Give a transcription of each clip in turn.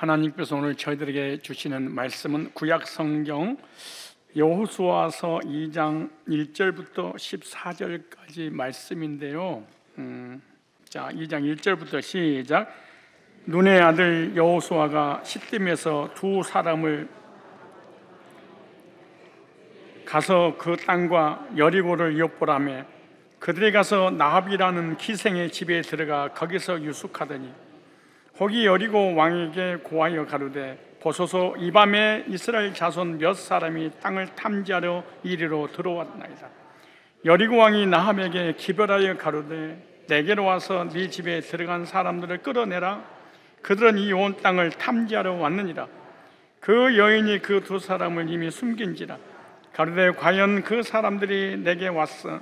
하나님께서 오늘 저희들에게 주시는 말씀은 구약 성경 여호수아서 2장 1절부터 14절까지 말씀인데요. 2장 1절부터 시작. 눈의 아들 여호수아가 시딤에서 두 사람을 가서 그 땅과 여리고를 엿보라매 그들이 가서 나합이라는 기생의 집에 들어가 거기서 유숙하더니 거기 여리고 왕에게 고하여 가로되 보소서 이 밤에 이스라엘 자손 몇 사람이 땅을 탐지하려 이리로 들어왔나이다. 여리고 왕이 나합에게 기별하여 가로되 내게로 와서 네 집에 들어간 사람들을 끌어내라. 그들은 이 온 땅을 탐지하러 왔느니라. 그 여인이 그 두 사람을 이미 숨긴지라. 가로되 과연 그 사람들이 내게 왔어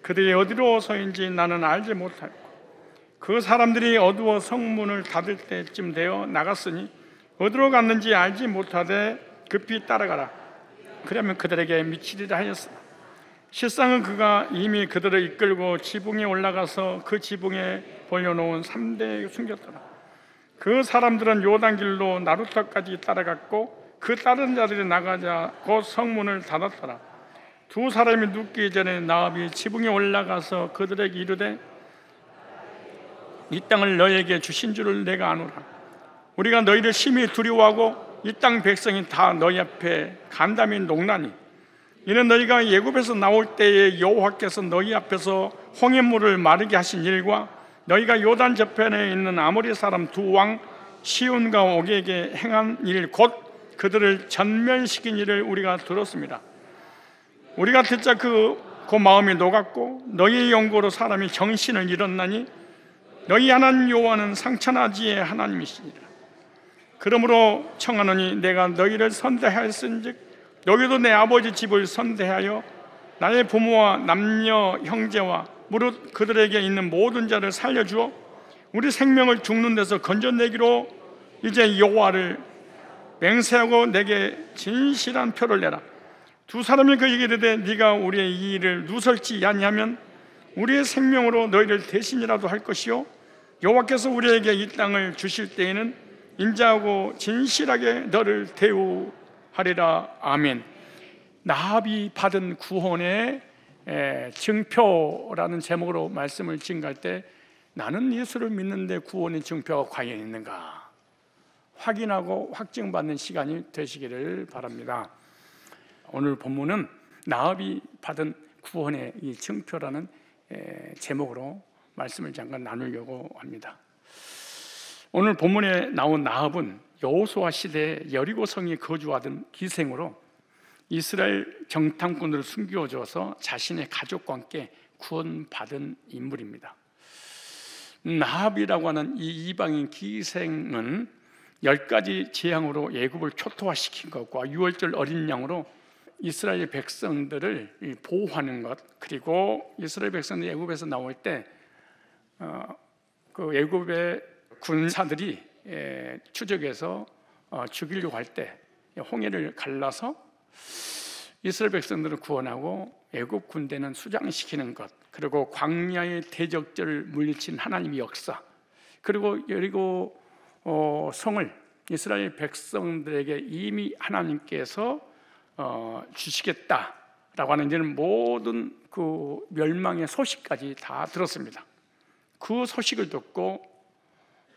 그들이 어디로서인지 나는 알지 못하고 그 사람들이 어두워 성문을 닫을 때쯤 되어 나갔으니 어디로 갔는지 알지 못하되 급히 따라가라. 그러면 그들에게 미치리라 하였으나 실상은 그가 이미 그들을 이끌고 지붕에 올라가서 그 지붕에 벌려놓은 3대에 숨겼더라. 그 사람들은 요단길로 나루터까지 따라갔고 그 다른 자들이 나가자 곧 성문을 닫았더라. 두 사람이 눕기 전에 나합이 지붕에 올라가서 그들에게 이르되 이 땅을 너희에게 주신 줄을 내가 아노라. 우리가 너희를 심히 두려워하고 이 땅 백성이 다 너희 앞에 간담이 농나니 이는 너희가 애굽에서 나올 때에 여호와께서 너희 앞에서 홍해물을 마르게 하신 일과 너희가 요단 저편에 있는 아모리 사람 두 왕 시온과 옥에게 행한 일 곧 그들을 전멸시킨 일을 우리가 들었습니다. 우리가 듣자 그 마음이 녹았고 너희의 연고로 사람이 정신을 잃었나니 너희 하나님 여호와는 상천하지의 하나님이시니라. 그러므로 청하노니 내가 너희를 선대하였은즉 너희도 내 아버지 집을 선대하여 나의 부모와 남녀 형제와 무릇 그들에게 있는 모든 자를 살려주어 우리 생명을 죽는 데서 건져내기로 이제 여호와를 맹세하고 내게 진실한 표를 내라. 두 사람이 그에게 이르되 네가 우리의 이 일을 누설지 아니하면 우리의 생명으로 너희를 대신이라도 할 것이요 여호와께서 우리에게 이 땅을 주실 때에는 인자하고 진실하게 너를 대우하리라. 아멘. 나합이 받은 구원의 증표라는 제목으로 말씀을 증거할 때 나는 예수를 믿는데 구원의 증표가 과연 있는가 확인하고 확증받는 시간이 되시기를 바랍니다. 오늘 본문은 나합이 받은 구원의 이 증표라는 제목으로 말씀을 잠깐 나누려고 합니다. 오늘 본문에 나온 나합은 여호수아 시대에 여리고성에 거주하던 기생으로 이스라엘 정탐꾼들을 숨겨줘서 자신의 가족과 함께 구원받은 인물입니다. 나합이라고 하는 이 이방인 기생은 10가지 재앙으로 애굽을 초토화시킨 것과 6월절 어린 양으로 이스라엘 백성들을 보호하는 것, 그리고 이스라엘 백성들이 애굽에서 나올 때 그 애굽의 군사들이 추적해서 죽이려고 할 때 홍해를 갈라서 이스라엘 백성들을 구원하고 애굽 군대는 수장시키는 것, 그리고 광야의 대적들을 물리친 하나님의 역사, 그리고 여리고 성을 이스라엘 백성들에게 이미 하나님께서 주시겠다라고 하는 이런 모든 그 멸망의 소식까지 다 들었습니다. 그 소식을 듣고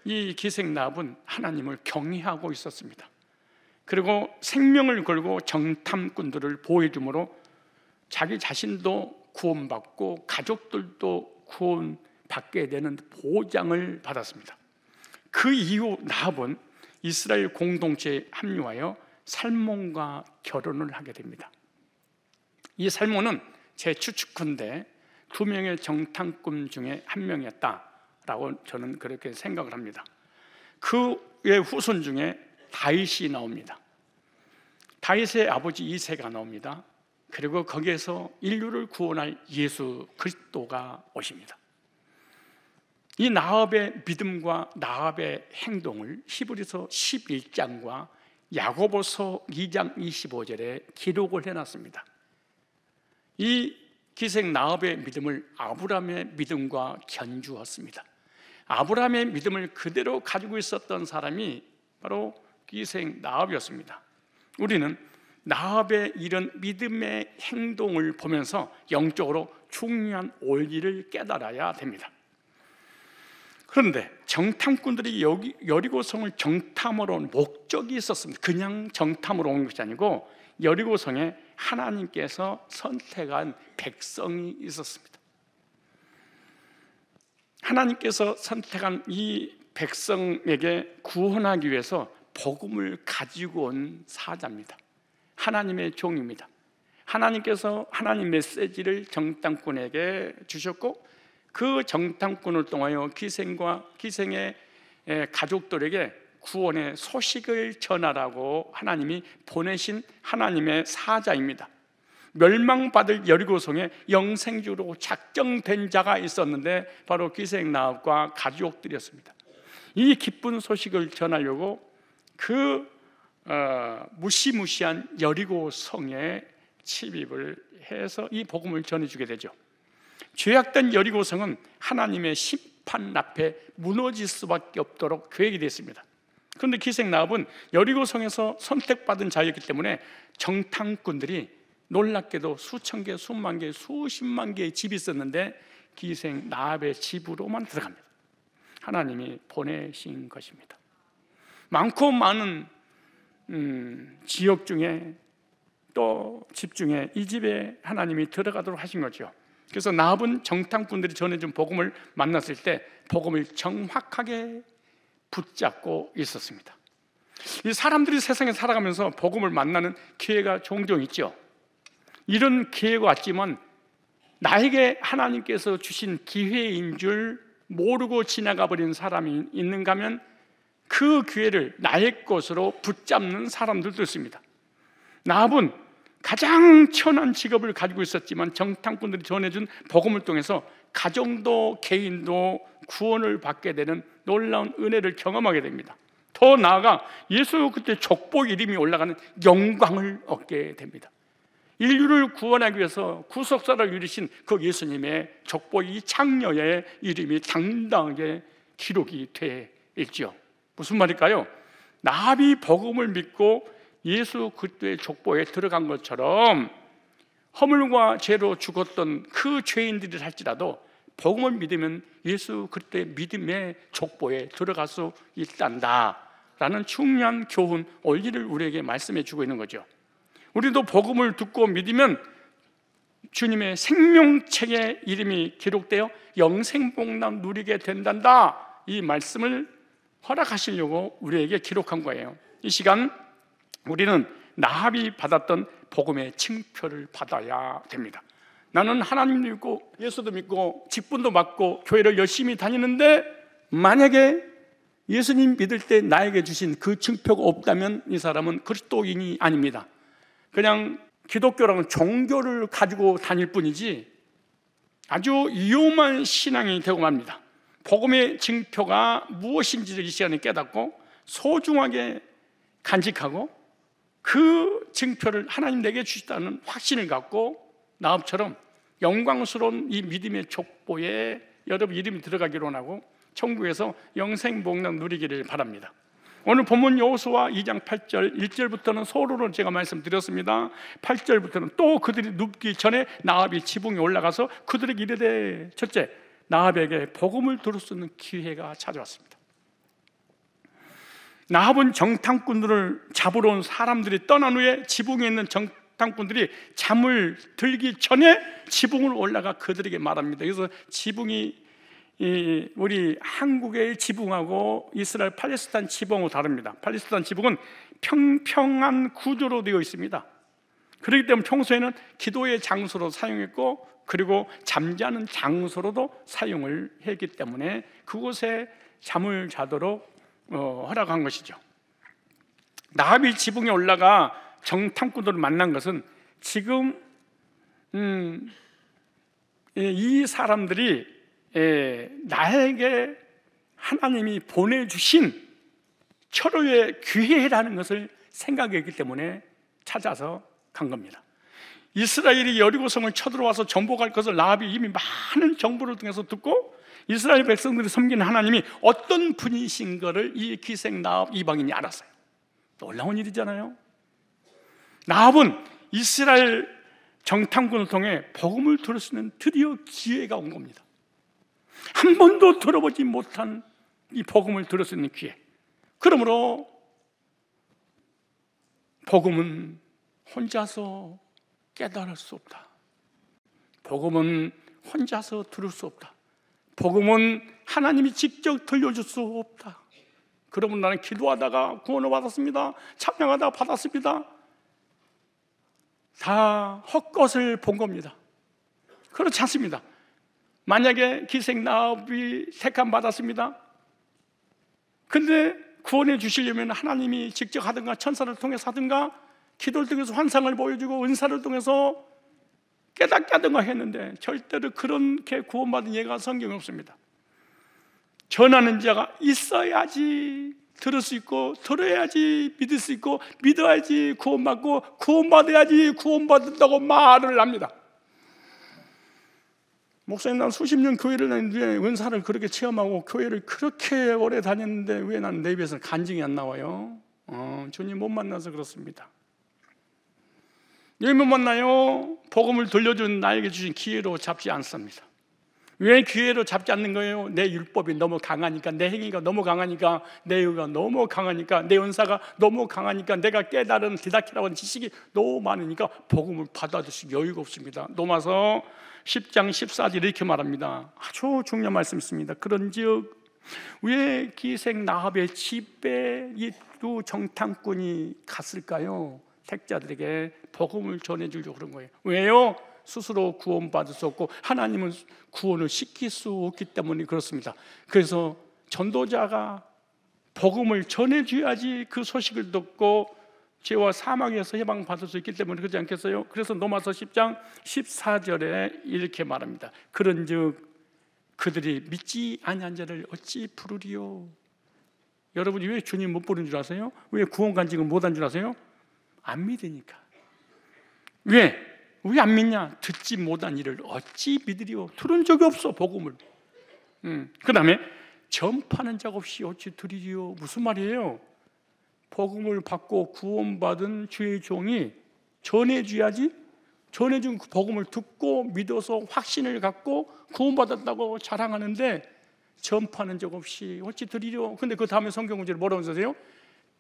이 기생 나합은 하나님을 경외하고 있었습니다. 그리고 생명을 걸고 정탐꾼들을 보호해주므로 자기 자신도 구원받고 가족들도 구원받게 되는 보장을 받았습니다. 그 이후 나합은 이스라엘 공동체에 합류하여 살몬과 결혼을 하게 됩니다. 이 살몬은 제 추측컨대 2명의 정탐꾼 중에 한 명이었다라고 저는 그렇게 생각을 합니다. 그의 후손 중에 다윗이 나옵니다. 다윗의 아버지 이새가 나옵니다. 그리고 거기에서 인류를 구원할 예수 그리스도가 오십니다. 이 나합의 믿음과 나합의 행동을 히브리서 11장과 야고보서 2장 25절에 기록을 해놨습니다. 이 기생 나합의 믿음을 아브라함의 믿음과 견주었습니다. 아브라함의 믿음을 그대로 가지고 있었던 사람이 바로 기생 나합이었습니다. 우리는 나합의 이런 믿음의 행동을 보면서 영적으로 중요한 원리를 깨달아야 됩니다. 그런데 정탐꾼들이 여리고성을 정탐하러 온 목적이 있었습니다. 그냥 정탐으로 온 것이 아니고 여리고성에 하나님께서 선택한 백성이 있었습니다. 하나님께서 선택한 이 백성에게 구원하기 위해서 복음을 가지고 온 사자입니다. 하나님의 종입니다. 하나님께서 하나님 메시지를 정탐꾼에게 주셨고, 그 정탐꾼을 통하여 기생의 가족들에게 구원의 소식을 전하라고 하나님이 보내신 하나님의 사자입니다. 멸망받을 여리고성에 영생주로 작정된 자가 있었는데 바로 기생 나합과 가족들이었습니다. 이 기쁜 소식을 전하려고 그 무시무시한 여리고성에 침입을 해서 이 복음을 전해주게 되죠. 죄악된 여리고성은 하나님의 심판 앞에 무너질 수밖에 없도록 계획이 됐습니다. 그런데 기생 나합은 여리고성에서 선택받은 자였기 때문에 정탐꾼들이 놀랍게도 수천 개, 수만 개, 수십만 개의 집이 있었는데 기생 나합의 집으로만 들어갑니다. 하나님이 보내신 것입니다. 많고 많은 지역 중에 또 집 중에 이 집에 하나님이 들어가도록 하신 거죠. 그래서 나합은 정탐꾼들이 전해준 복음을 만났을 때 복음을 정확하게 붙잡고 있었습니다. 이 사람들이 세상에 살아가면서 복음을 만나는 기회가 종종 있죠. 이런 기회가 왔지만 나에게 하나님께서 주신 기회인 줄 모르고 지나가 버린 사람이 있는가 하면 그 기회를 나의 것으로 붙잡는 사람들도 있습니다. 나합은 가장 천한 직업을 가지고 있었지만 정탐꾼들이 전해준 복음을 통해서 가정도 개인도 구원을 받게 되는 놀라운 은혜를 경험하게 됩니다. 더 나아가 예수 그때 족보 이름이 올라가는 영광을 얻게 됩니다. 인류를 구원하기 위해서 구속사를 이루신 그 예수님의 족보 이 창녀의 이름이 당당하게 기록이 돼 있죠. 무슨 말일까요? 나합이 복음을 믿고 예수 그리스도의 족보에 들어간 것처럼 허물과 죄로 죽었던 그 죄인들이 할지라도 복음을 믿으면 예수 그리스도의 믿음의 족보에 들어갈 수 있단다라는 중요한 교훈, 원리를 우리에게 말씀해 주고 있는 거죠. 우리도 복음을 듣고 믿으면 주님의 생명책에 이름이 기록되어 영생복락 누리게 된단다, 이 말씀을 허락하시려고 우리에게 기록한 거예요. 이 시간 우리는 나합이 받았던 복음의 칭표를 받아야 됩니다. 나는 하나님도 믿고 예수도 믿고 직분도 받고 교회를 열심히 다니는데 만약에 예수님 믿을 때 나에게 주신 그 칭표가 없다면 이 사람은 그리스도인이 아닙니다. 그냥 기독교라는 종교를 가지고 다닐 뿐이지 아주 위험한 신앙이 되고 맙니다. 복음의 징표가 무엇인지를 이 시간에 깨닫고 소중하게 간직하고 그 징표를 하나님 내게 주시다는 확신을 갖고 나합처럼 영광스러운 이 믿음의 족보에 여러분 이름이 들어가기로 하고 천국에서 영생복락 누리기를 바랍니다. 오늘 본문 여호수아 2장 8절 1절부터는 소로로 제가 말씀드렸습니다. 8절부터는 또 그들이 눕기 전에 나합이 지붕에 올라가서 그들에게 이르되, 첫째, 나합에게 복음을 들을 수 있는 기회가 찾아왔습니다. 나합은 정탐꾼들을 잡으러 온 사람들이 떠난 후에 지붕에 있는 정탐꾼들이 잠을 들기 전에 지붕을 올라가 그들에게 말합니다. 그래서 지붕이 우리 한국의 지붕하고 이스라엘 팔레스타인 지붕하고 다릅니다. 팔레스타인 지붕은 평평한 구조로 되어 있습니다. 그렇기 때문에 평소에는 기도의 장소로 사용했고 그리고 잠자는 장소로도 사용을 했기 때문에 그곳에 잠을 자도록 허락한 것이죠. 나합이 지붕에 올라가 정탐꾼들을 만난 것은 지금 이 사람들이 나에게 하나님이 보내주신 철로의 기회라는 것을 생각했기 때문에 찾아서 간 겁니다. 이스라엘이 여리고성을 쳐들어와서 정복할 것을 나합이 이미 많은 정보를 통해서 듣고 이스라엘 백성들이 섬기는 하나님이 어떤 분이신 것을 이 기생 나합 이방인이 알았어요. 놀라운 일이잖아요. 나합은 이스라엘 정탐꾼을 통해 복음을 들을 수 있는 드디어 기회가 온 겁니다. 한 번도 들어보지 못한 이 복음을 들을 수 있는 기회. 그러므로 복음은 혼자서 깨달을 수 없다. 복음은 혼자서 들을 수 없다. 복음은 하나님이 직접 들려줄 수 없다. 그러면 나는 기도하다가 구원을 받았습니다. 찬양하다가 받았습니다. 다 헛것을 본 겁니다. 그렇지 않습니다. 만약에 기생 나합이 택함 받았습니다. 근데 구원해 주시려면 하나님이 직접 하든가 천사를 통해서 하든가 기도를 통해서 환상을 보여주고 은사를 통해서 깨닫게 하든가 했는데 절대로 그렇게 구원받은 예가 성경에 없습니다. 전하는 자가 있어야지 들을 수 있고, 들어야지 믿을 수 있고, 믿어야지 구원받고, 구원받아야지 구원받는다고 말을 합니다. 목사님, 난 수십 년 교회를 다녔는데 은사를 그렇게 체험하고 교회를 그렇게 오래 다녔는데 왜 난 내 입에서 간증이 안 나와요? 주님 못 만나서 그렇습니다. 왜 못 만나요? 복음을 들려준 나에게 주신 기회로 잡지 않습니다. 왜 기회로 잡지 않는 거예요? 내 율법이 너무 강하니까, 내 행위가 너무 강하니까, 내 의가 너무 강하니까, 내 은사가 너무 강하니까, 내가 깨달은 디다키라고 하는 지식이 너무 많으니까 복음을 받아들일 여유가 없습니다. 로마서 10장 14절 이렇게 말합니다. 아주 중요한 말씀 있습니다. 그런즉 왜 기생 나합의 집에 이 두 정탐꾼이 갔을까요? 택자들에게 복음을 전해주려고 그런 거예요. 왜요? 스스로 구원받을 수 없고 하나님은 구원을 시킬 수 없기 때문에 그렇습니다. 그래서 전도자가 복음을 전해줘야지 그 소식을 듣고 죄와 사망에서 해방받을 수 있기 때문에 그렇지 않겠어요? 그래서 로마서 10장 14절에 이렇게 말합니다. 그런즉 그들이 믿지 아니한 자를 어찌 부르리요? 여러분이 왜 주님 못 부르는 줄 아세요? 왜 구원 간증을 못한 줄 아세요? 안 믿으니까. 왜 안 믿냐? 듣지 못한 일을 어찌 믿으리요? 들은 적이 없어 복음을. 그 다음에 전파하는 자 없이 어찌 들으리요? 무슨 말이에요? 복음을 받고 구원받은 주의 종이 전해줘야지. 전해준 그 복음을 듣고 믿어서 확신을 갖고 구원받았다고 자랑하는데 전파하는 적 없이 어찌 들으리요? 근데 그 다음에 성경 구절을 뭐라고 써요?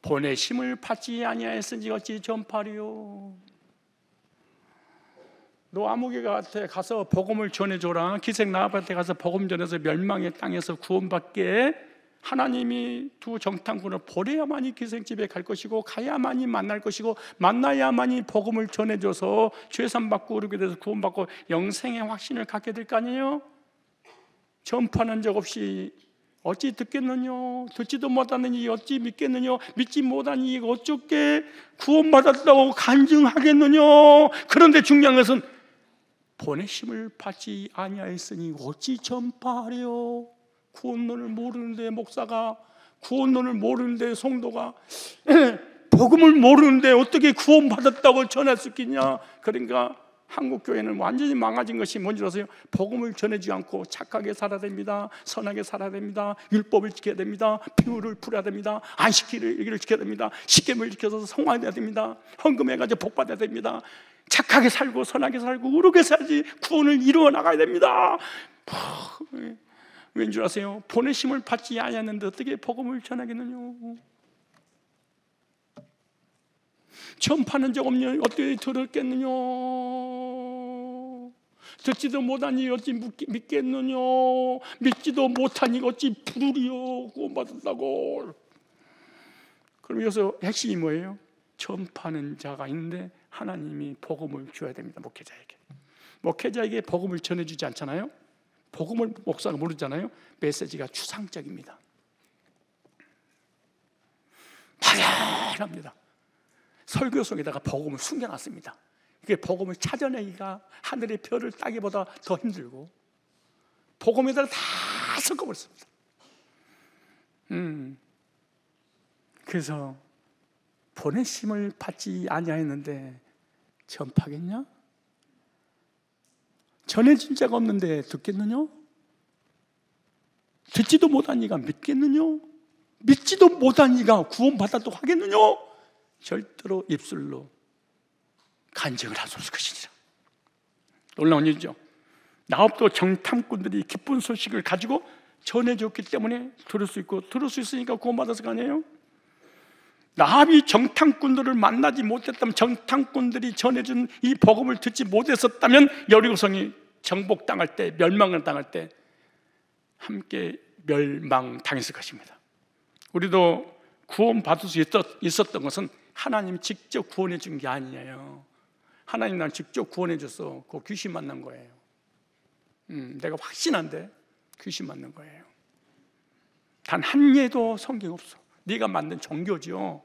보내심을 받지 아니하였으니 어찌 전파리요? 너 아무개한테 가서 복음을 전해줘라. 기생 나합한테 가서 복음 전해서 멸망의 땅에서 구원받게 하나님이 두 정탐꾼을 보내야만이 기생집에 갈 것이고 가야만이 만날 것이고 만나야만이 복음을 전해줘서 죄산 받고 그렇게 돼서 구원받고 영생의 확신을 갖게 될 거 아니에요? 전파하는 적 없이 어찌 듣겠느냐? 듣지도 못하느니 어찌 믿겠느냐? 믿지 못하니 어떻게 구원받았다고 간증하겠느냐? 그런데 중요한 것은 보내심을 받지 아니하였으니 어찌 전파하려? 구원론을 모르는데 목사가, 구원론을 모르는데 성도가, 복음을 모르는데 어떻게 구원받았다고 전할 수 있겠냐? 그러니까 한국 교회는 완전히 망가진 것이 뭔지 아세요? 복음을 전해주지 않고 착하게 살아야 됩니다. 선하게 살아야 됩니다. 율법을 지켜야 됩니다. 비율을 풀어야 됩니다. 안식일을 지켜야 됩니다. 십계명을 지켜서 성화해야 됩니다. 헌금해가지고 복 받아야 됩니다. 착하게 살고 선하게 살고 의롭게 살지 구원을 이루어 나가야 됩니다. 왠 줄 아세요? 보내심을 받지 아니하는데 어떻게 복음을 전하겠느냐? 전파하는 적 없냐? 어떻게 들었겠느냐? 듣지도 못하니 어찌 믿겠느냐? 믿지도 못하니 어찌 부르리요? 구원받았다고. 그럼 여기서 핵심이 뭐예요? 전파하는 자가 있는데 하나님이 복음을 줘야 됩니다. 목회자에게 복음을 전해주지 않잖아요. 복음을 목사가 모르잖아요. 메시지가 추상적입니다. 막연합니다. 설교 속에다가 복음을 숨겨놨습니다. 이게 복음을 찾아내기가 하늘의 별을 따기보다 더 힘들고 복음에다가 다 섞어버렸습니다. 그래서 보내심을 받지 아니하였는데 전파겠냐? 전해진 자가 없는데 듣겠느냐? 듣지도 못한 이가 믿겠느냐? 믿지도 못한 이가 구원받았다고 하겠느냐? 절대로 입술로 간증을 할 수 없을 것이니라. 놀라운 일이죠. 나업도 정탐꾼들이 기쁜 소식을 가지고 전해줬기 때문에 들을 수 있고, 들을 수 있으니까 구원받았을 거 아니에요? 나합이 정탐꾼들을 만나지 못했다면, 정탐꾼들이 전해준 이 복음을 듣지 못했었다면 여리고성이 정복당할 때, 멸망을 당할 때 함께 멸망당했을 것입니다. 우리도 구원받을 수 있었던 것은 하나님이 직접 구원해 준 게 아니에요. 하나님 날 직접 구원해 줬어. 그 귀신 만난 거예요. 내가 확신한데 귀신 만난 거예요. 단 한 예도 성경 없어. 네가 만든 종교죠.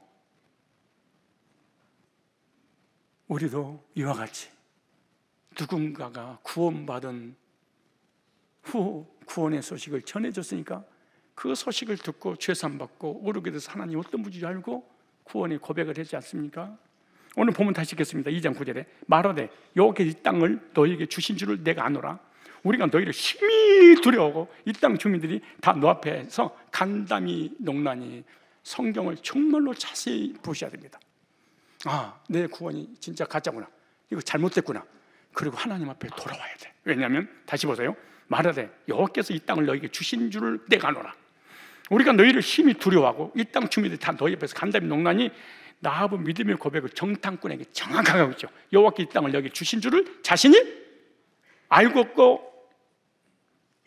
우리도 이와 같이 누군가가 구원받은 후 구원의 소식을 전해줬으니까 그 소식을 듣고 죄산받고 오르게 돼서 하나님 어떤 분인지 알고 구원의 고백을 하지 않습니까? 오늘 보면 다시 읽겠습니다. 2장 9절에 말하되 여호와께서 이 땅을 너희에게 주신 줄을 내가 아노라. 우리가 너희를 심히 두려워하고 이 땅 주민들이 다 너 앞에서 간담이 농나니. 성경을 정말로 자세히 보셔야 됩니다. 아, 내 구원이 진짜 가짜구나, 이거 잘못됐구나. 그리고 하나님 앞에 돌아와야 돼. 왜냐하면 다시 보세요. 말하되 여호와께서 이 땅을 너희에게 주신 줄을 내가 아노라. 우리가 너희를 심히 두려워하고 이 땅 주민들이 다 너희 앞에서 간담이 농나니. 나합은 믿음의 고백을 정탐꾼에게 정확하게 하고 있죠. 여호와께서 이 땅을 너희에게 주신 줄을 자신이 알고 있고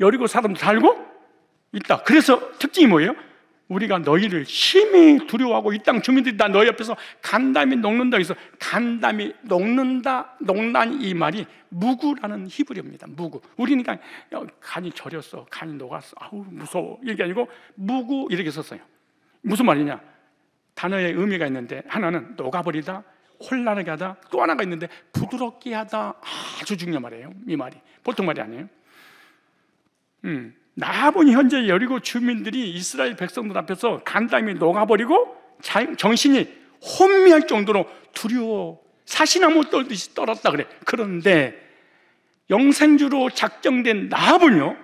여리고 사람도 다 알고 있다. 그래서 특징이 뭐예요? 우리가 너희를 심히 두려워하고 이 땅 주민들이 다 너희 앞에서 간담이 녹는다. 그래서 간담이 녹는다, 녹난 이 말이 무구라는 히브리어입니다. 무구. 우리는 그냥 간이 저렸어, 간이 녹았어, 아우 무서워, 이게 아니고 무구 이렇게 썼어요. 무슨 말이냐? 단어의 의미가 있는데 하나는 녹아버리다, 혼란하게 하다, 또 하나가 있는데 부드럽게 하다. 아주 중요한 말이에요. 이 말이 보통 말이 아니에요. 나합은 현재 여리고 주민들이 이스라엘 백성들 앞에서 간담이 녹아버리고 정신이 혼미할 정도로 두려워 사시나무 떨듯이 떨었다 그래. 그런데 영생주로 작정된 나합은요,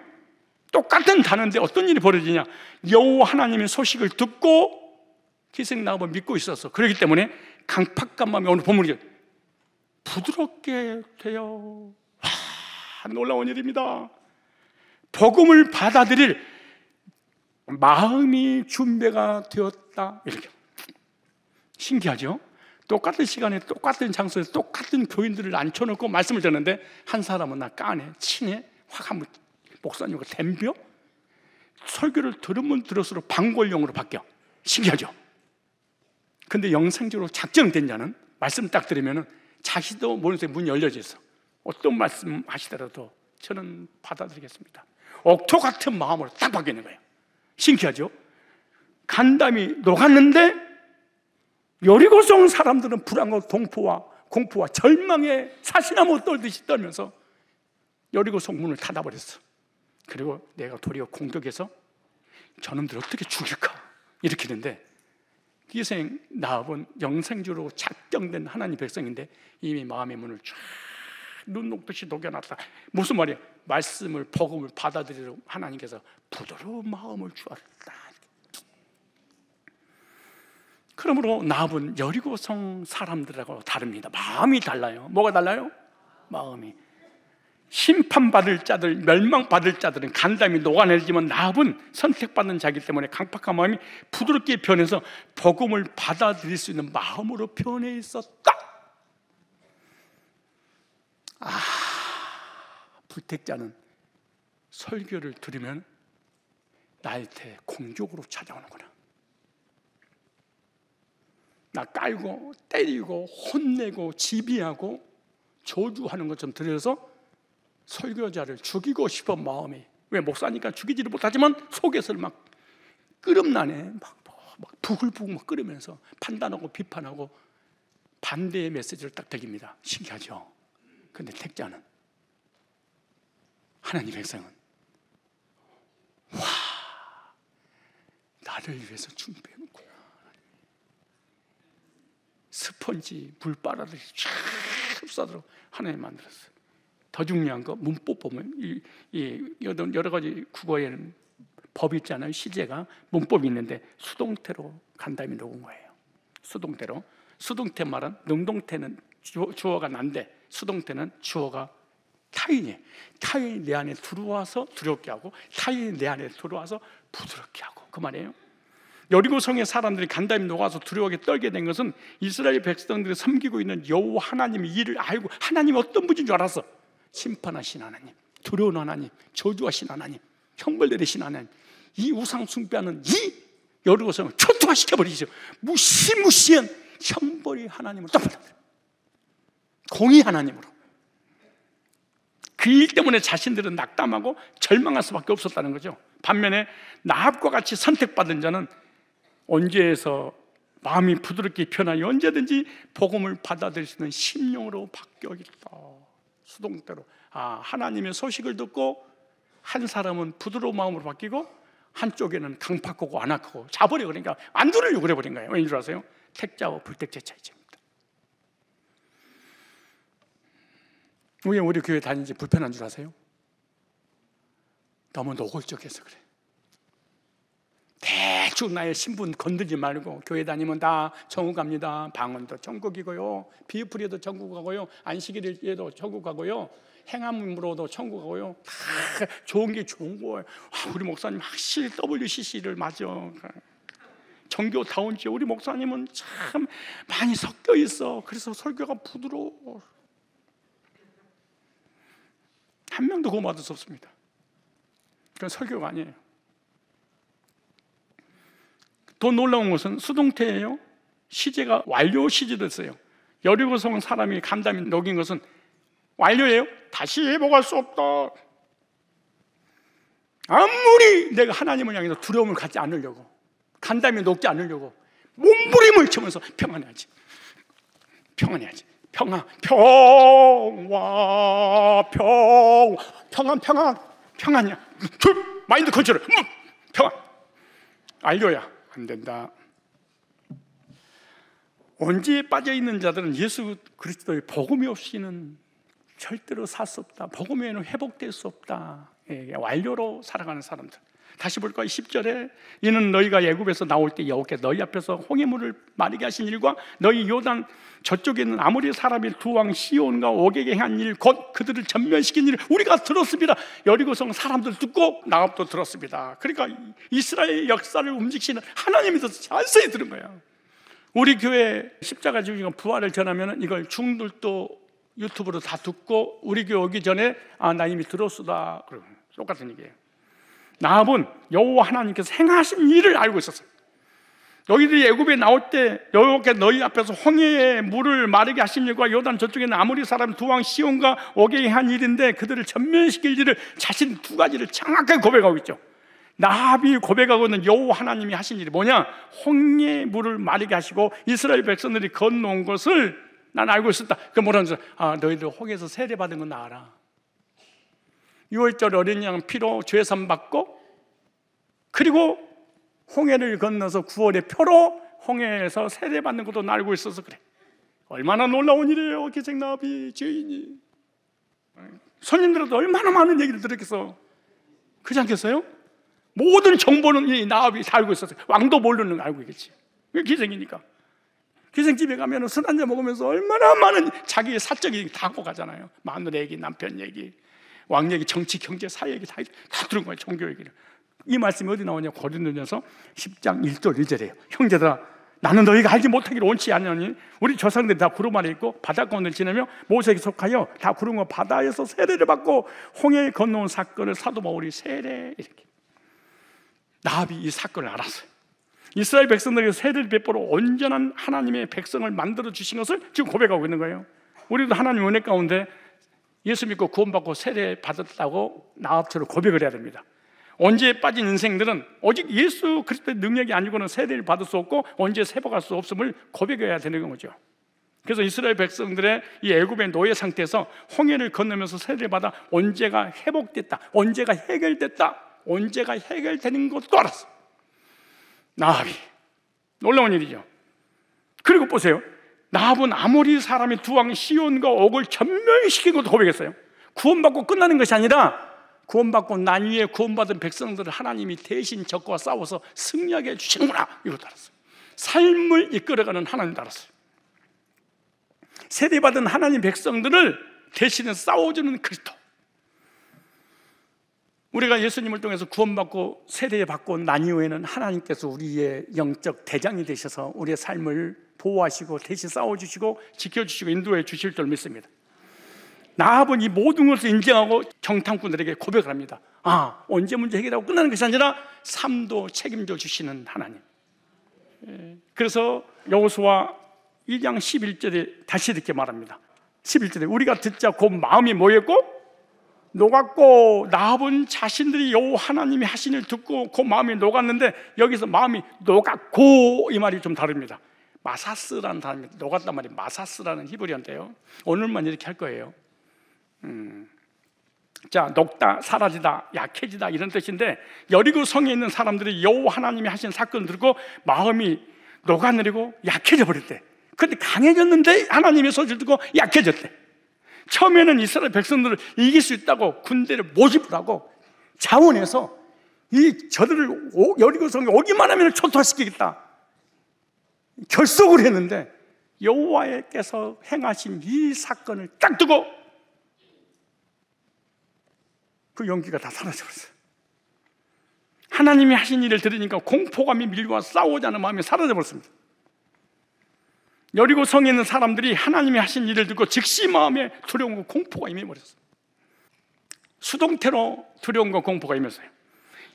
똑같은 단어인데 어떤 일이 벌어지냐? 여호와 하나님의 소식을 듣고 기생 나합을 믿고 있었어. 그렇기 때문에 강팍한 마음이 오늘 본문이죠. 부드럽게 되어. 와, 놀라운 일입니다. 복음을 받아들일 마음이 준비가 되었다. 이렇게 신기하죠? 똑같은 시간에 똑같은 장소에서 똑같은 교인들을 앉혀놓고 말씀을 듣는데 한 사람은 나 까네, 치네, 확 한번 목사님과 댐벼 설교를 들으면 들을수록 방골용으로 바뀌어. 신기하죠? 근데 영생적으로 작정된 자는 말씀 딱 들으면 자기도 모르는 사이에 문이 열려져 있어. 어떤 말씀 하시더라도 저는 받아들이겠습니다. 옥토 같은 마음으로 딱 바뀌는 거예요. 신기하죠? 간담이 녹았는데 여리고성 사람들은 불안과 공포와 절망에 사시나무 떨듯이 떨면서 여리고성 문을 닫아버렸어. 그리고 내가 도리어 공격해서 저놈들 어떻게 죽일까 이렇게 했는데, 기생 나합은 영생주로 작정된 하나님 백성인데 이미 마음의 문을 쫙 눈 녹듯이 녹여놨다. 무슨 말이에요? 말씀을, 복음을 받아들이려 하나님께서 부드러운 마음을 주었다. 그러므로 나합은 여리고성 사람들하고 다릅니다. 마음이 달라요. 뭐가 달라요? 마음이. 심판받을 자들, 멸망받을 자들은 간담이 녹아내리지만 나합은 선택받는 자이기 때문에 강팍한 마음이 부드럽게 변해서 복음을 받아들일 수 있는 마음으로 변해 있었다. 불택자는 설교를 들으면 나한테 공격으로 찾아오는구나. 나 깔고 때리고 혼내고 지비하고 저주하는 것좀 들여서 설교자를 죽이고 싶은 마음이, 왜 목사니까 죽이지를 못하지만 속에서는 막 끓음나네, 막 부글부글 막 끓으면서 판단하고 비판하고 반대의 메시지를 딱 드립니다. 신기하죠? 근데 택자는, 하나님 백성은 와, 나를 위해서 준비해놓구나. 스펀지 물 빨아들이시 쫙 흡수하도록 하나님 만들었어요. 더 중요한 거 문법 보면 여러 가지 국어에는 법 있잖아요. 시제가 문법이 있는데 수동태로 간담이 녹은 거예요. 수동태로. 수동태 말은 능동태는 주어가 난데 수동태는 주어가 타인이에요. 타인이 내 안에 들어와서 두렵게 하고 타인이 내 안에 들어와서 부드럽게 하고, 그 말이에요. 여리고 성의 사람들이 간담이 녹아서 두려워하게 떨게 된 것은 이스라엘 백성들이 섬기고 있는 여호와 하나님의 일을 알고 하나님이 어떤 분인 줄 알았어. 심판하신 하나님, 두려운 하나님, 저주하신 하나님, 형벌 내리신 하나님, 이 우상 숭배하는 이 여리고 성을 초토화시켜버리죠. 무시무시한 형벌이 하나님으로 떠받아들여, 공의 하나님으로. 그 일 때문에 자신들은 낙담하고 절망할 수밖에 없었다는 거죠. 반면에 나합과 같이 선택받은 자는 언제에서 마음이 부드럽게 변하여 언제든지 복음을 받아들일 수 있는 심령으로 바뀌어있다. 수동태로. 하나님의 소식을 듣고 한 사람은 부드러운 마음으로 바뀌고 한쪽에는 강팍하고 안악하고 자버려. 그러니까 안 들으려고 그래버린 거예요. 왠 줄 아세요? 택자와 불택자의 차이입니다. 왜 우리 교회 다니지 불편한 줄 아세요? 너무 노골적해서 그래. 대충 나의 신분 건들지 말고 교회 다니면 다 천국 갑니다. 방언도 천국이고요, 비프리에도 천국 가고요, 안식일에도 천국 가고요, 행함으로도 천국 가고요. 다 좋은 게 좋은 거예요. 우리 목사님 확실히 WCC를 맞아. 정교다운지 우리 목사님은 참 많이 섞여 있어. 그래서 설교가 부드러워. 한 명도 구원받을 수 없습니다. 그건 설교가 아니에요. 더 놀라운 것은 수동태예요. 시제가 완료 시제됐어요. 여리고성 사람이 간담이 녹인 것은 완료예요. 다시 회복할 수 없다. 아무리 내가 하나님을 향해서 두려움을 갖지 않으려고, 간담이 녹지 않으려고 몸부림을 치면서 평안해야지, 평안해야지, 평화, 평화, 평안이야. 마인드 컨트롤, 평안. 완료야. 안 된다. 언지에 빠져 있는 자들은 예수 그리스도의 복음이 없이는 절대로 살 수 없다. 복음 외에는 회복될 수 없다. 완료로 살아가는 사람들. 다시 볼까요? 10절에 이는 너희가 애굽에서 나올 때 여호와께서 너희 앞에서 홍해물을 마르게 하신 일과 너희 요단 저쪽에 있는 아모리 사람의 두 왕 시온과 오게게 한 일, 곧 그들을 전멸시킨 일을 우리가 들었습니다. 여리고성 사람들 듣고 나합도 들었습니다. 그러니까 이스라엘 역사를 움직이시는 하나님이 더 자세히 들은 거야. 우리 교회 십자가 지고 부활을 전하면 이걸 중들도 유튜브로 다 듣고 우리 교회 오기 전에 나 이미 들었수다. 똑같은 얘기예요. 나합은 여호와 하나님께서 행하신 일을 알고 있었어요. 너희들이 애굽에 나올 때 여호와께서 너희 앞에서 홍해의 물을 마르게 하신 일과 요단 저쪽에 있는 아모리 사람 두 왕 시온과 오게에 한 일인데 그들을 전멸시킬 일을 자신 두 가지를 정확하게 고백하고 있죠. 나합이 고백하고 있는 여호와 하나님이 하신 일이 뭐냐? 홍해의 물을 마르게 하시고 이스라엘 백성들이 건너온 것을 난 알고 있었다. 그 뭐라는 거죠? 너희들 홍해에서 세례받은 건 나 알아. 6월절 어린 양 피로 죄산 받고 그리고 홍해를 건너서 9월의 표로 홍해에서 세례받는 것도 알고 있어서 그래. 얼마나 놀라운 일이에요. 기생나합이 죄인이. 손님들도 얼마나 많은 얘기를 들었겠어. 그렇지 않겠어요? 모든 정보는 이 나합이 다 알고 있었어요. 왕도 모르는 거 알고 있겠지. 기생이니까. 기생집에 가면 술 한잔 먹으면서 얼마나 많은 자기의 사적 얘기 다 하고 가잖아요. 마누라 얘기, 남편 얘기, 왕 얘기, 정치, 경제, 사회 얘기 다 들은 거예요. 종교 얘기를. 이 말씀이 어디 나오냐? 고린도전서 10장 1절 1절이에요. 형제들아, 나는 너희가 알지 못하기를 원치 않으니 우리 조상들이 다 구름 아래 있고 바닷가운데 지내며 모세에게 속하여 다 구름과 바다에서 세례를 받고 홍해에 건너온 사건을 사도 바울이 세례 이렇게. 나합이 이 사건을 알았어요. 이스라엘 백성들에게 세례를 베풀어 온전한 하나님의 백성을 만들어 주신 것을 지금 고백하고 있는 거예요. 우리도 하나님 은혜 가운데 예수 믿고 구원받고 세례 받았다고 나합처럼 고백을 해야 됩니다. 언제에 빠진 인생들은 오직 예수 그리스도의 능력이 아니고는 세례를 받을 수 없고 언제 회복할 수 없음을 고백해야 되는 거죠. 그래서 이스라엘 백성들의 이 애굽의 노예 상태에서 홍해를 건너면서 세례를 받아 언제가 회복됐다, 언제가 해결됐다, 언제가 해결되는 것도 알았어. 나합이 놀라운 일이죠. 그리고 보세요. 나합은 아모리 사람의 두 왕 시온과 옥을 전멸시킨 것도 고백했어요. 구원받고 끝나는 것이 아니라 구원받고 난 이후에 구원받은 백성들을 하나님이 대신 적과 싸워서 승리하게 해주시는구나, 이것도 알았어요. 삶을 이끌어가는 하나님도 알았어요. 세대받은 하나님 백성들을 대신해 싸워주는 그리스도. 우리가 예수님을 통해서 구원받고 세대받고 난 이후에는 하나님께서 우리의 영적 대장이 되셔서 우리의 삶을 보호하시고 대신 싸워주시고 지켜주시고 인도해 주실 줄 믿습니다. 나합은 이 모든 것을 인정하고 정탐꾼들에게 고백을 합니다. 언제 문제 해결하고 끝나는 것이 아니라 삶도 책임져 주시는 하나님. 그래서 여호수아 1장 11절에 다시 이렇게 말합니다. 11절에 우리가 듣자 곧 마음이 뭐였고? 녹았고. 나합은 자신들이 여호와 하나님이 하신 일 듣고 그 마음이 녹았는데, 여기서 마음이 녹았고 이 말이 좀 다릅니다. 마사스라는 단어입니다. 녹았단 말이 마사스라는 히브리어인데요, 오늘만 이렇게 할 거예요. 자, 녹다, 사라지다, 약해지다 이런 뜻인데, 여리고 성에 있는 사람들이 여호와 하나님이 하신 사건을 듣고 마음이 녹아내리고 약해져 버렸대. 그런데 강해졌는데 하나님의 소식을 듣고 약해졌대. 처음에는 이스라엘 백성들을 이길 수 있다고 군대를 모집을 하고 자원해서 저들을 여리고 성에 오기만 하면 초토화시키겠다 결속을 했는데, 여호와께서 행하신 이 사건을 딱 두고 그 용기가 다 사라져버렸어요. 하나님이 하신 일을 들으니까 공포감이 밀려와 싸우자는 마음이 사라져버렸습니다. 여리고 성에 있는 사람들이 하나님이 하신 일을 듣고 즉시 마음에 두려움과 공포가 임해버렸어요. 수동태로 두려움과 공포가 임했어요.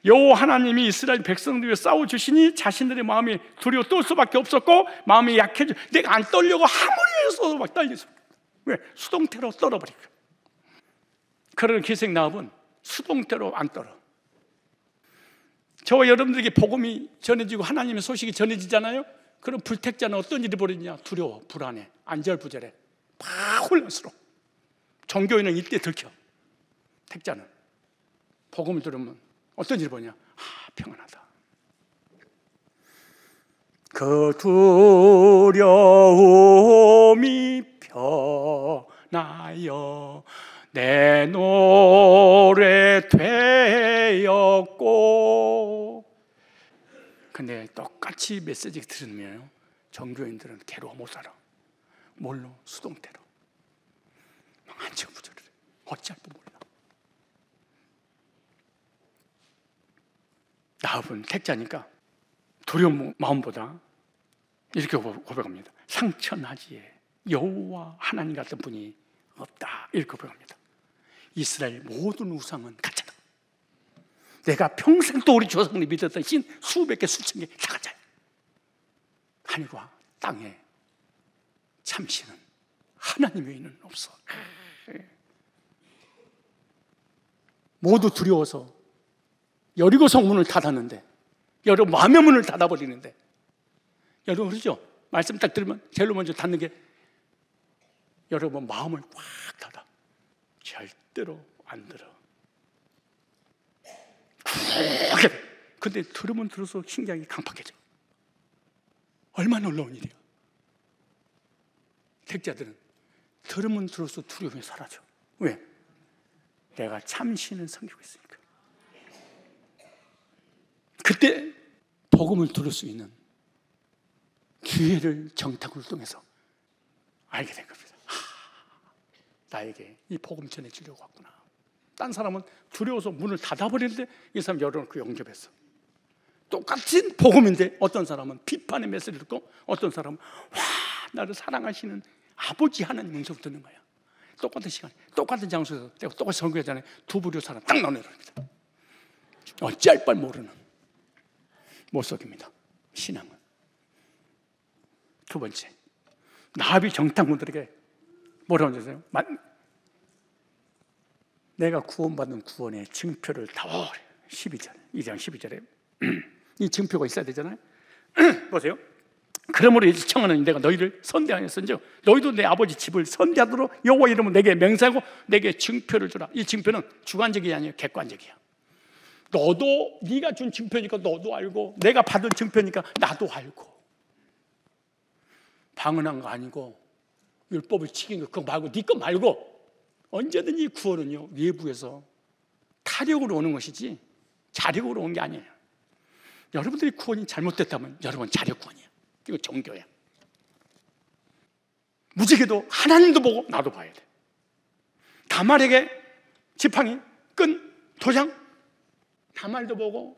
여호와 하나님이 이스라엘 백성들을 싸워주시니 자신들의 마음이 두려워 떨 수밖에 없었고, 마음이 약해져 내가 안 떨려고 아무리 해서도 막 떨리죠. 왜? 수동태로 떨어버리고. 그런 기생 나합은 수동태로 안 떨어. 저와 여러분들에게 복음이 전해지고 하나님의 소식이 전해지잖아요. 그럼 불택자는 어떤 일이 벌어지냐? 두려워, 불안해, 안절부절해, 막 혼란스러워. 종교인은 이때 들켜. 택자는 복음을 들으면 어떤 일이 벌어지냐? 평안하다. 그 두려움이 변하여 내 노래 되었고. 근데 똑같이 메시지 들으면 종교인들은 괴로워 못 살아. 뭘로? 수동태로. 안절부절해. 어찌할 줄 몰라. 나합은 택자니까 두려운 마음보다 이렇게 고백합니다. 상천하지에 여호와 하나님 같은 분이 없다, 이렇게 고백합니다. 이스라엘 모든 우상은 가짜다. 내가 평생 또 우리 조상들이 믿었던 신 수백 개 수천 개 다 가짜야. 하늘과 땅에 참신은 하나님 외에는 없어. 모두 두려워서 여리고성 문을 닫았는데, 여러분 마음의 문을 닫아버리는데, 여러분 그러죠? 말씀 딱 들으면 제일 먼저 닫는 게 여러분 마음을 꽉 닫아. 절대로 안 들어. 근데 들으면 들어서 신경이 강팍해져. 얼마나 놀라운 일이야. 택자들은 들으면 들어서 두려움이 사라져. 왜? 내가 참신을 섬기고 있으니까. 그때 복음을 들을 수 있는 기회를 정탐꾼을 통해서 알게 된 겁니다. 나에게 이 복음 전해주려고 왔구나. 딴 사람은 두려워서 문을 닫아버리는데 이 사람 열어놓고 영접했어. 똑같은 복음인데 어떤 사람은 비판의 메시지를 듣고 어떤 사람은 나를 사랑하시는 아버지 하나님 음성 듣는 거야. 똑같은 시간, 똑같은 장소에서 내가 똑같이 설교하잖아요. 두 부류 사람 딱 나눠줍니다. 어찌할 바를 모르는 모습입니다. 신앙은. 두 번째, 나합이 정탐꾼들에게 뭐라고 하셨어요? 내가 구원받는 구원의 증표를 다오래. 12절, 2장 12절에 이 증표가 있어야 되잖아요. 보세요. 그러므로 이제 청하는 내가 너희를 선대하였은즉 너희도 내 아버지 집을 선대하도록 여호와 이름으로 내게 맹세하고 내게 증표를 주라. 이 증표는 주관적이 아니에요. 객관적이야. 너도 네가 준 증표니까 너도 알고, 내가 받은 증표니까 나도 알고. 방언한 거 아니고 율법을 지킨 거 그거 말고 네 거 말고 언제든지 구원은요 외부에서 다 타력으로 오는 것이지 자력으로 온 게 아니에요. 여러분들이 구원이 잘못됐다면 여러분 자력 구원이에요. 이거 종교예요. 무지개도 하나님도 보고 나도 봐야 돼. 다말에게 지팡이, 끈, 도장, 다말도 보고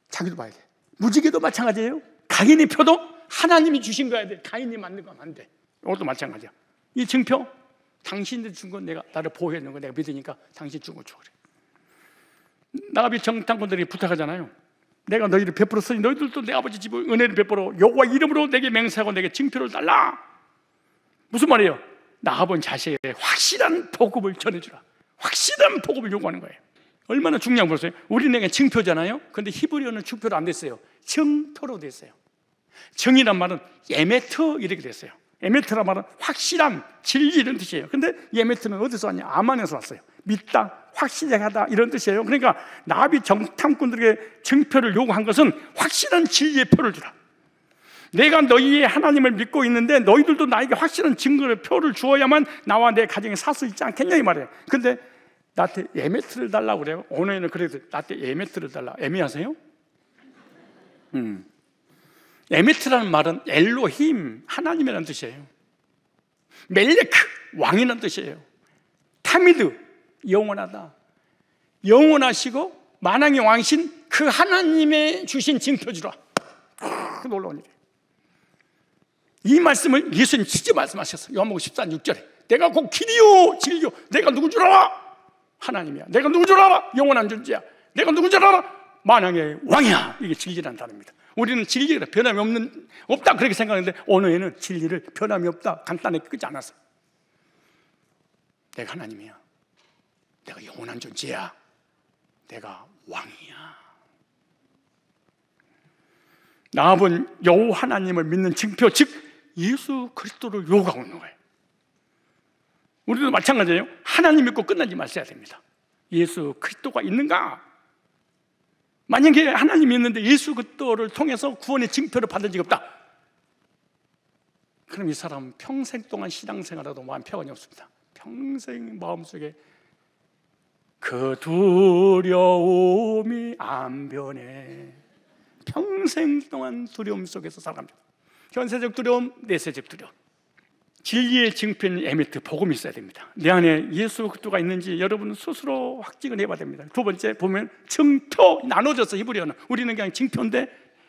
자기도 봐야 돼. 무지개도 마찬가지예요. 가인의 표도 하나님이 주신 거야 돼. 가인이 만든 거면 안 돼. 이것도 마찬가지야. 이 증표, 당신들 준 건 내가 나를 보호해 준 거 내가 믿으니까 당신 준 거 줘 그래. 나비 정탐꾼들이 부탁하잖아요. 내가 너희를 베풀었으니 너희들도 내 아버지 집을 은혜를 베풀어 여호와 이름으로 내게 맹세하고 내게 증표를 달라. 무슨 말이에요? 나아본 자세에 확실한 복음을 전해주라. 확실한 복음을 요구하는 거예요. 얼마나 중요한 거였어요? 우리는 증표잖아요. 근데 히브리어는 증표로 안 됐어요. 정토로 됐어요. 정이란 말은 에메트 이렇게 됐어요. 에메트란 말은 확실한 진리 이런 뜻이에요. 근데 에메트는 어디서 왔냐? 아만에서 왔어요. 믿다, 확실하다 이런 뜻이에요. 그러니까 나비 정탐꾼들에게 증표를 요구한 것은 확실한 진리의 표를 주라. 내가 너희의 하나님을 믿고 있는데 너희들도 나에게 확실한 증거를 표를 주어야만 나와 내 가정에 살 수 있지 않겠냐 이 말이에요. 근데 나한테 에메트를 달라고 그래요. 오늘은 그래도 나한테 에메트를 달라. 애매하세요? 에메트라는 말은 엘로힘 하나님이라는 뜻이에요. 멜레크 왕이라는 뜻이에요. 타미드 영원하다. 영원하시고 만왕의 왕신 그 하나님의 주신 증표 주라. 놀라운 일이에요. 이 말씀을 예수님 직접 말씀하셨어요. 요한복음 14장 6절에 내가 곧 길이요 진리요 내가 누군 줄 알아? 하나님이야. 내가 누군 줄 알아? 영원한 존재야. 내가 누군 줄 알아? 만왕의 왕이야. 이게 진리라는 단어입니다. 우리는 진리가 변함이 없다 그렇게 생각하는데 오늘에는 진리를 변함이 없다 간단하게 끄지 않았어요. 내가 하나님이야. 내가 영원한 존재야. 내가 왕이야. 나아본 여호와 하나님을 믿는 증표, 즉 예수 그리스도를 요구하고 있는 거예요. 우리도 마찬가지예요. 하나님 믿고 끝나지 마셔야 됩니다. 예수 그리스도가 있는가? 만약에 하나님이 있는데 예수 그리스도를 통해서 구원의 증표를 받은 적이 없다, 그럼 이 사람은 평생 동안 신앙생활하도 마음 평안이 없습니다. 평생 마음속에 그 두려움이 안 변해. 평생 동안 두려움 속에서 살아갑니다. 현세적 두려움, 내세적 두려움. 진리의 증표인 에메트, 복음이 있어야 됩니다. 내 안에 예수 그리스도가 있는지 여러분은 스스로 확증을 해봐야 됩니다. 두 번째 보면 증표, 나눠져서 히브리어는, 우리는 그냥 증표인데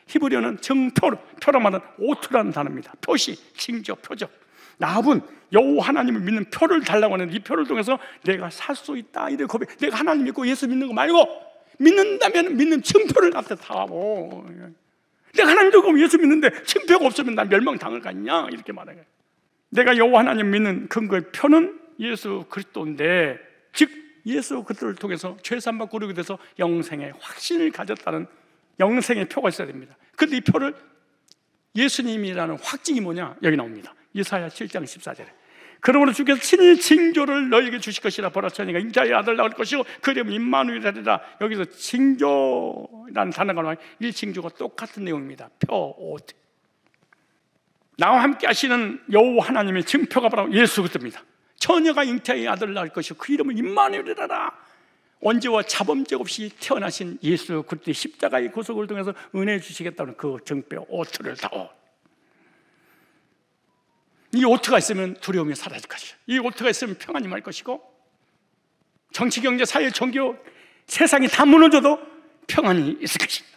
히브리어는 증표로, 표란 말은 오트라는 단어입니다. 표시, 징조, 표적. 나합은 여호와 하나님을 믿는 표를 달라고 하는데 이 표를 통해서 내가 살 수 있다 이렇게 고백. 내가 하나님 믿고 예수 믿는 거 말고 믿는다면 믿는 증표를 나한테 다하고, 내가 하나님 믿고 예수 믿는데 증표가 없으면 난 멸망당할 거 아니냐 이렇게 말해요. 내가 여호와 하나님 믿는 근거의 표는 예수 그리스도인데, 즉 예수 그리스도를 통해서 죄사함 받고 그러게 돼서 영생의 확신을 가졌다는 영생의 표가 있어야 됩니다. 그런데 이 표를, 예수님이라는 확증이 뭐냐? 여기 나옵니다. 이사야 7장 14절에 그러므로 주께서 친히 징조를 너희에게 주실 것이라. 보라 처녀가 인자의 아들 낳을 것이고 그 이름은 임마누엘이라. 여기서 징조라는 단어가 나와요. 이 징조가 똑같은 내용입니다. 표, 옷. 나와 함께 하시는 여호와 하나님의 증표가 바로 예수 그리스도입니다. 처녀가 잉태의 아들 낳을 것이고 그 이름은 임마누엘이라. 언제와 자범죄 없이 태어나신 예수 그리스도의 십자가의 구속을 통해서 은혜 주시겠다는 그 증표, 오트를 다오. 이 오트가 있으면 두려움이 사라질 것이고, 이 오트가 있으면 평안이 임할 것이고, 정치, 경제, 사회, 종교, 세상이 다 무너져도 평안이 있을 것입니다.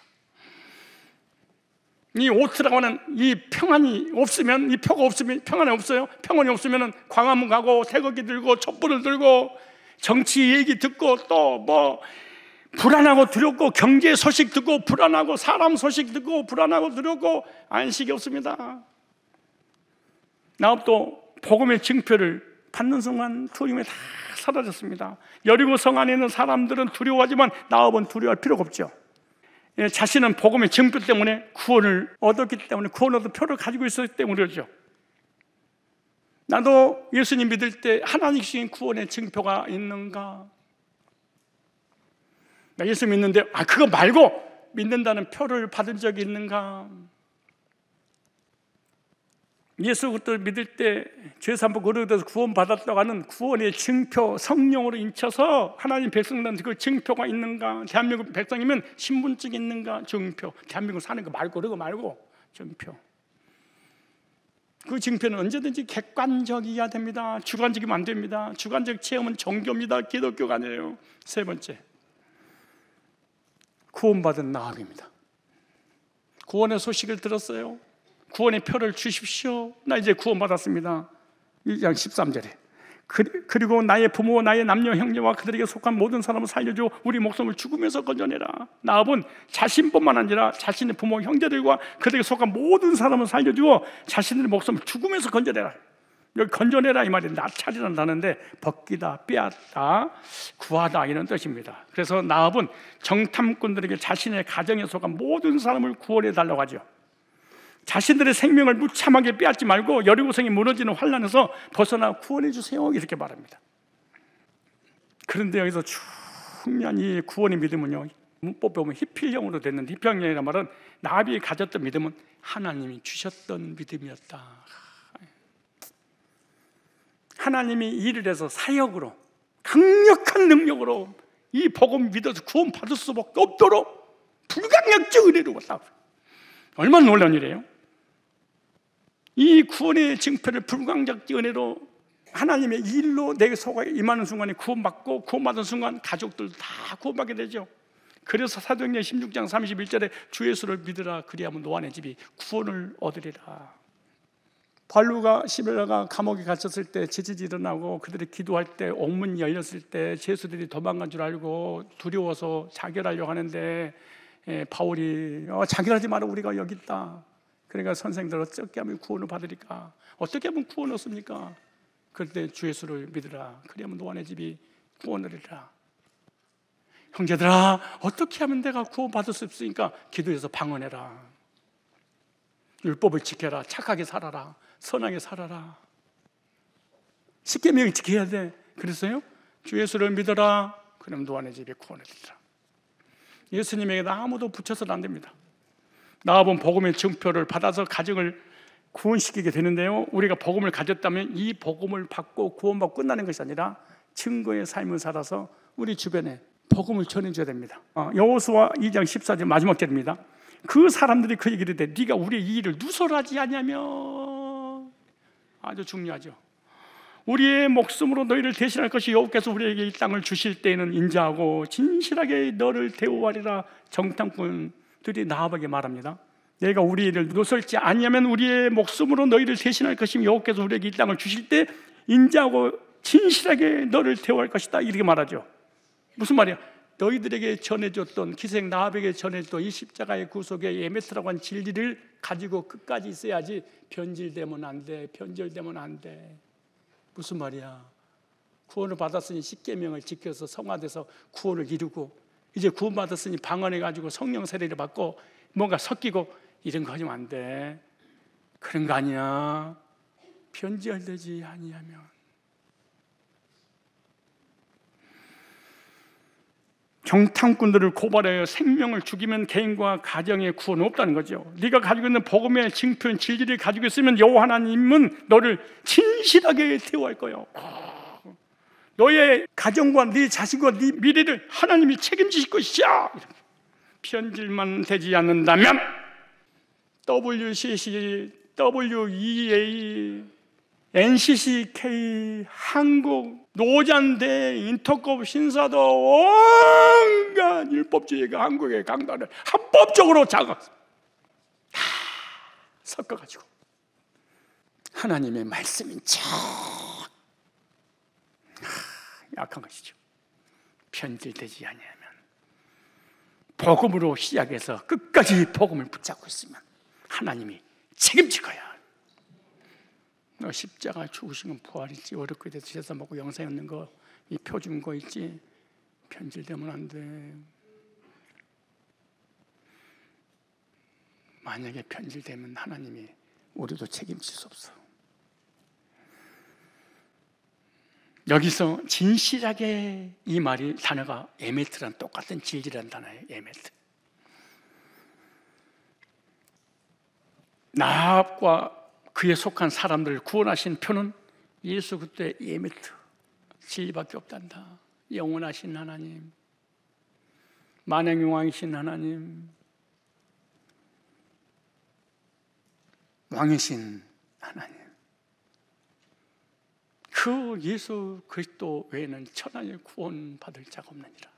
이 오트라고 하는 이 평안이 없으면, 이 표가 없으면 평안이 없어요. 평안이 없으면 광화문 가고 태극기 들고 촛불을 들고 정치 얘기 듣고 또 뭐 불안하고 두렵고, 경제 소식 듣고 불안하고, 사람 소식 듣고 불안하고 두렵고 안식이 없습니다. 나합도 복음의 증표를 받는 순간 두려움이 다 사라졌습니다. 여리고 성 안에 있는 사람들은 두려워하지만 나합은 두려워할 필요가 없죠. 자신은 복음의 증표 때문에 구원을 얻었기 때문에, 구원 얻은 표를 가지고 있었기 때문에 그러죠. 나도 예수님 믿을 때 하나님 주신 구원의 증표가 있는가? 나 예수 믿는데 그거 말고 믿는다는 표를 받은 적이 있는가? 예수 그리스도 믿을 때 죄사함 거룩에서 구원받았다고 하는 구원의 증표, 성령으로 인쳐서 하나님 백성들한테 그 증표가 있는가? 대한민국 백성이면 신분증이 있는가? 증표. 대한민국 사는 거 말고 그러고 말고 증표. 그 증표는 언제든지 객관적이어야 됩니다. 주관적이면 안 됩니다. 주관적 체험은 종교입니다. 기독교가 아니에요. 세 번째, 구원받은 나합입니다. 구원의 소식을 들었어요. 구원의 표를 주십시오. 나 이제 구원받았습니다. 1장 13절에 그리고 나의 부모, 나의 남녀 형제와 그들에게 속한 모든 사람을 살려줘 우리 목숨을 죽음에서 건져내라. 나합은 자신뿐만 아니라 자신의 부모, 형제들과 그들에게 속한 모든 사람을 살려주어 자신의 목숨을 죽음에서 건져내라. 여기 건져내라 이 말이 나찰이란다는데 벗기다, 빼앗다, 구하다 이런 뜻입니다. 그래서 나합은 정탐꾼들에게 자신의 가정에 속한 모든 사람을 구원해 달라고 하죠. 자신들의 생명을 무참하게 빼앗지 말고 여리고성이 무너지는 환난에서 벗어나 구원해 주세요 이렇게 말합니다. 그런데 여기서 중요한 이 구원의 믿음은요, 문법 보면 히필형으로 됐는데, 히필형이라는 말은 나합이 가졌던 믿음은 하나님이 주셨던 믿음이었다. 하나님이 일을 해서 사역으로 강력한 능력으로 이 복음 믿어서 구원받을 수밖에 없도록 불강력적 은혜로 왔다. 얼마나 놀라운 일이에요. 이 구원의 증표를 불강력 은혜로 하나님의 일로 내 속에 임하는 순간에 구원받고, 구원받은 순간 가족들 다 구원받게 되죠. 그래서 사도행전 16장 31절에 주 예수를 믿으라 그리하면 노아의 집이 구원을 얻으리라. 발루가 시베라가 감옥에 갇혔을 때 지진이 일어나고 그들이 기도할 때 옥문이 열렸을 때 죄수들이 도망간 줄 알고 두려워서 자결하려고 하는데 바울이 자결하지 마라, 우리가 여기 있다. 그러니까 선생들 어떻게 하면 구원을 받으리까? 어떻게 하면 구원을 얻습니까? 그럴 때 주 예수를 믿으라 그리하면 노아의 집이 구원을 얻으리라. 형제들아, 어떻게 하면 내가 구원받을 수 있으니까 기도해서 방언해라. 율법을 지켜라. 착하게 살아라. 선하게 살아라. 십계명을 지켜야 돼. 그랬어요? 주 예수를 믿어라. 그럼 노아의 집에 구원을 얻으리라. 예수님에게 아무도 붙여서는 안 됩니다. 나합은 복음의 증표를 받아서 가정을 구원시키게 되는데요, 우리가 복음을 가졌다면 이 복음을 받고 구원받고 끝나는 것이 아니라 증거의 삶을 살아서 우리 주변에 복음을 전해줘야 됩니다. 여호수아 2장 14절 마지막 절입니다. 그 사람들이 그 얘기를 해, 네가 우리의 이 일을 누설하지 않냐며. 아주 중요하죠. 우리의 목숨으로 너희를 대신할 것이 여호와께서 우리에게 이 땅을 주실 때에는 인자하고 진실하게 너를 대우하리라. 정탐꾼들이 나합에게 말합니다. 내가 우리 일을 누설지 않냐면 우리의 목숨으로 너희를 대신할 것이며 여호와께서 우리에게 이 땅을 주실 때 인자하고 진실하게 너를 대우할 것이다 이렇게 말하죠. 무슨 말이야? 너희들에게 전해줬던, 기생 나합에게 전해줬던 이 십자가의 구속의 에메트라고 한 진리를 가지고 끝까지 있어야지 변질되면 안 돼. 변절되면 안 돼. 무슨 말이야? 구원을 받았으니 십계명을 지켜서 성화돼서 구원을 이루고, 이제 구원받았으니 방언해가지고 성령 세례를 받고 뭔가 섞이고 이런 거 하면 안 돼. 그런 거 아니야. 변절되지 아니하면. 정탐꾼들을 고발하여 생명을 죽이면 개인과 가정의 구원은 없다는 거죠. 네가 가지고 있는 복음의 증표인 진리를 가지고 있으면 여호와 하나님은 너를 진실하게 대우할 거예요. 너의 가정과 네 자신과 네 미래를 하나님이 책임지실 것이야. 편질만 되지 않는다면 WCC, WEA, NCCK, 한국, 노잔대, 인터컵 신사도 온갖 율법주의가 한국의 강단을 합법적으로 다 섞어가지고 하나님의 말씀인 척 약한 것이죠. 편질되지 아니하면 복음으로 시작해서 끝까지 복음을 붙잡고 있으면 하나님이 책임질 거야. 너 십자가 죽으신 건 부활이지, 어렵게 돼서 제사 먹고 영생 얻는 거, 이 표 준 거 있지, 편질되면 안 돼. 만약에 편질되면 하나님이 우리도 책임질 수 없어. 여기서 진실하게 이 말이, 단어가 에메트랑 똑같은 진리라는 단어예요. 에메트. 나합과 그에 속한 사람들을 구원하신 표는 예수 그리스도의 에메트 진리밖에 없단다. 영원하신 하나님, 만왕의 하나님, 왕이신 하나님, 그 예수 그리스도 외에는 천하에 구원받을 자가 없느니라.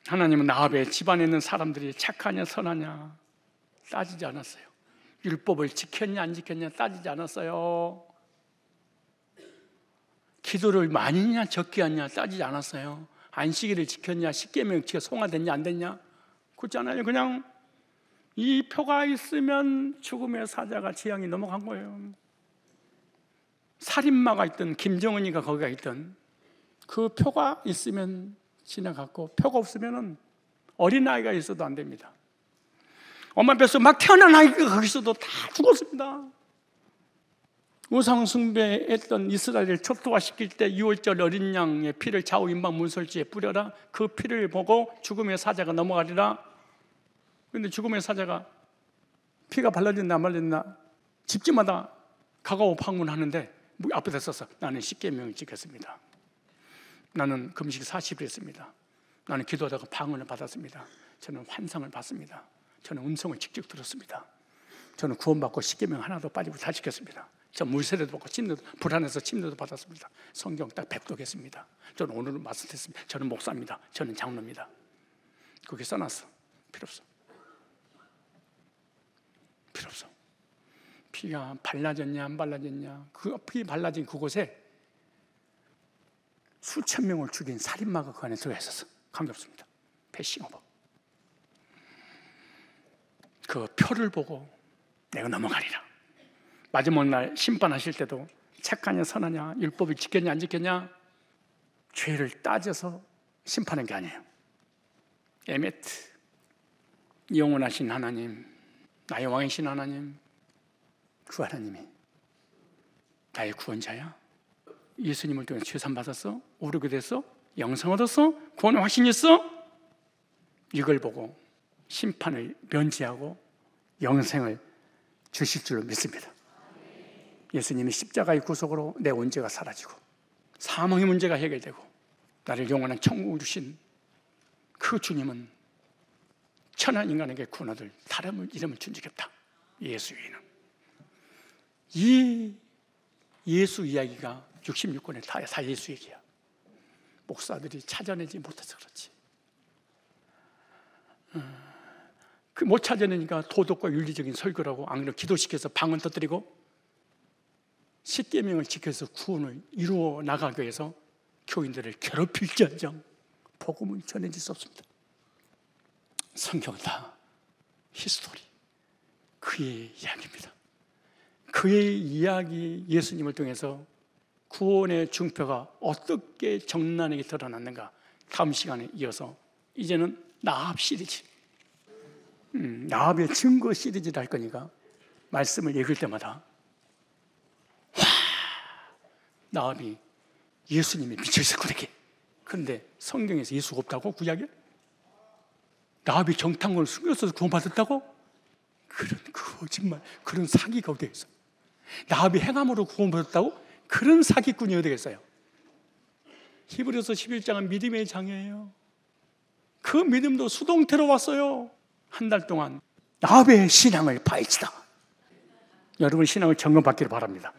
하나님은 라합의 집안에 있는 사람들이 착하냐 선하냐 따지지 않았어요. 율법을 지켰냐 안 지켰냐 따지지 않았어요. 기도를 많이 했냐 적게 했냐 따지지 않았어요. 안식일을 지켰냐 십계명 지켜 송화됐냐 안 됐냐 그렇잖아요. 그냥 이 표가 있으면 죽음의 사자가 지향이 넘어간 거예요. 살인마가 있든 김정은이가 거기가 있든 그 표가 있으면 지나갔고, 표가 없으면 어린아이가 있어도 안 됩니다. 엄마 뱃속에 막 태어난 아이가 거기 있어도 다 죽었습니다. 우상 숭배했던 이스라엘을 초토화시킬 때 6월절 어린 양의 피를 좌우 임방 문설주에 뿌려라. 그 피를 보고 죽음의 사자가 넘어가리라. 그런데 죽음의 사자가 피가 발라진다 안 발라진다 집집마다 가가오 방문하는데 앞에다 써서 나는 십계명을 지켰습니다. 나는 금식 40일 했습니다. 나는 기도하다가 방언을 받았습니다. 저는 환상을 봤습니다. 저는 음성을 직접 들었습니다. 저는 구원받고 십계명 하나도 빠지고 다 지켰습니다. 저 물세례도 받고 침례도, 불안해서 침례도 받았습니다. 성경 딱 백독했습니다. 저는 오늘은 말씀드렸습니다. 저는 목사입니다. 저는 장로입니다. 거기 써놨어. 필요 없어. 필요 없어. 피가 발라졌냐 안 발라졌냐, 그 피 발라진 그곳에 수천 명을 죽인 살인마가 그 안에 들어가 있었어. 관계없습니다. 패싱오버. 그 표를 보고 내가 넘어가리라. 마지막 날 심판하실 때도 착하냐 선하냐, 율법을 지켰냐 안 지켰냐, 죄를 따져서 심판하는 게 아니에요. 에메트, 영원하신 하나님, 나의 왕이신 하나님, 그 하나님이 나의 구원자야. 예수님을 통해 죄산 받았어? 오르게 됐어? 영생 얻었어? 구원의 확신이 있어? 이걸 보고 심판을 면제하고 영생을 주실 줄로 믿습니다. 예수님이 십자가의 구속으로 내 원죄가 사라지고 사망의 문제가 해결되고 나를 영원한 천국을 주신 그 주님은 천한 인간에게 구원 얻을 다른 이름을 준 적이 없다. 예수 위에는. 이 예수 이야기가 66권의 다 예수 얘기야. 목사들이 찾아내지 못해서 그렇지. 못 찾아내니까 도덕과 윤리적인 설교라고, 안 그러면 기도시켜서 방언 터뜨리고 십계명을 지켜서 구원을 이루어 나가기 위해서 교인들을 괴롭힐지언정 복음을 전해질 수 없습니다. 성경은 다 히스토리, 그의 이야기입니다. 그의 이야기, 예수님을 통해서 구원의 중표가 어떻게 정난에게 드러났는가, 다음 시간에 이어서 이제는 라합 시리즈, 라합의 증거 시리즈를 할 거니까 말씀을 읽을 때마다 라합이 예수님이 미쳐있을 거래. 그런데 성경에서 예수가 없다고? 구약에? 라합이 정탐꾼을 숨겨서 구원받았다고? 그런 거짓말, 그런 사기가 어디에 있어? 라합이 행함으로 구원받았다고? 그런 사기꾼이 어디에 있어요? 히브리서 11장은 믿음의 장이에요. 그 믿음도 수동태로 왔어요. 한 달 동안 라합의 신앙을 파헤치다. 여러분 신앙을 점검받기를 바랍니다.